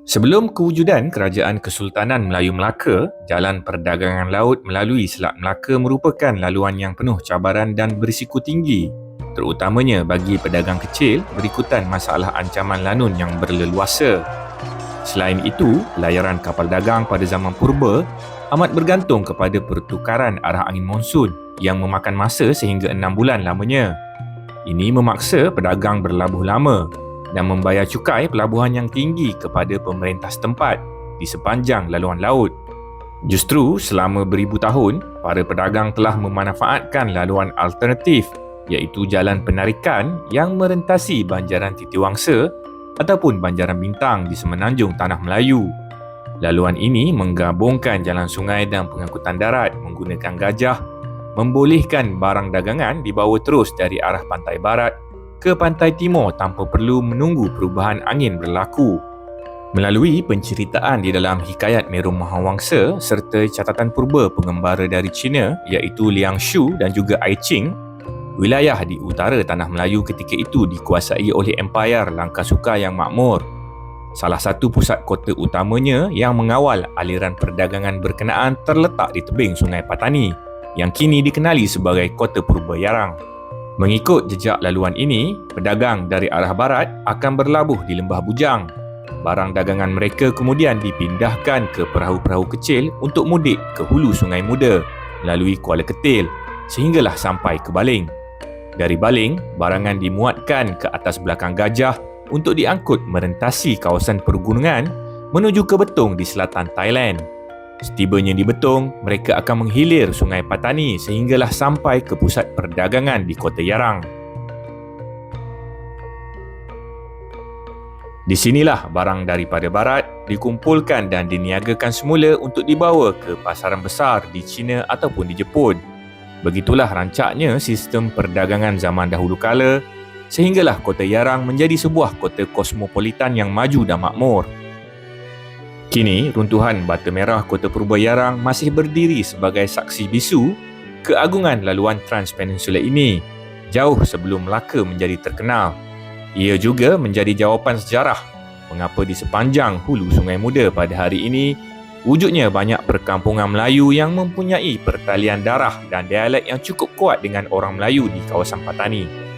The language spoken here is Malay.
Sebelum kewujudan Kerajaan Kesultanan Melayu Melaka, jalan perdagangan laut melalui Selat Melaka merupakan laluan yang penuh cabaran dan berisiko tinggi, terutamanya bagi pedagang kecil berikutan masalah ancaman lanun yang berleluasa. Selain itu, pelayaran kapal dagang pada zaman purba amat bergantung kepada pertukaran arah angin monsun yang memakan masa sehingga 6 bulan lamanya. Ini memaksa pedagang berlabuh lama dan membayar cukai pelabuhan yang tinggi kepada pemerintah setempat di sepanjang laluan laut. Justru selama beribu tahun, para pedagang telah memanfaatkan laluan alternatif iaitu jalan penarikan yang merentasi Banjaran Titiwangsa ataupun Banjaran Bintang di semenanjung Tanah Melayu. Laluan ini menggabungkan jalan sungai dan pengangkutan darat menggunakan gajah, membolehkan barang dagangan dibawa terus dari arah pantai barat ke pantai timur tanpa perlu menunggu perubahan angin berlaku. Melalui penceritaan di dalam Hikayat Meru Mahawangsa serta catatan purba pengembara dari China iaitu Liang Shu dan juga Ai Ching, wilayah di utara Tanah Melayu ketika itu dikuasai oleh Empayar Langkasuka yang makmur. Salah satu pusat kota utamanya yang mengawal aliran perdagangan berkenaan terletak di tebing Sungai Patani yang kini dikenali sebagai Kota Purba Yarang. Mengikut jejak laluan ini, pedagang dari arah barat akan berlabuh di Lembah Bujang. Barang dagangan mereka kemudian dipindahkan ke perahu-perahu kecil untuk mudik ke hulu Sungai Muda melalui Kuala Ketil sehinggalah sampai ke Baling. Dari Baling, barangan dimuatkan ke atas belakang gajah untuk diangkut merentasi kawasan pergunungan menuju ke Betong di selatan Thailand. Setibanya di Betong, mereka akan menghilir Sungai Patani sehinggalah sampai ke pusat perdagangan di Kota Yarang. Di sinilah barang daripada barat dikumpulkan dan diniagakan semula untuk dibawa ke pasaran besar di China ataupun di Jepun. Begitulah rancaknya sistem perdagangan zaman dahulu kala sehinggalah Kota Yarang menjadi sebuah kota kosmopolitan yang maju dan makmur. Kini, runtuhan bata merah Kota Purba Yarang masih berdiri sebagai saksi bisu keagungan laluan Transpeninsula ini, jauh sebelum Melaka menjadi terkenal. Ia juga menjadi jawapan sejarah mengapa di sepanjang hulu Sungai Muda pada hari ini, wujudnya banyak perkampungan Melayu yang mempunyai pertalian darah dan dialek yang cukup kuat dengan orang Melayu di kawasan Patani.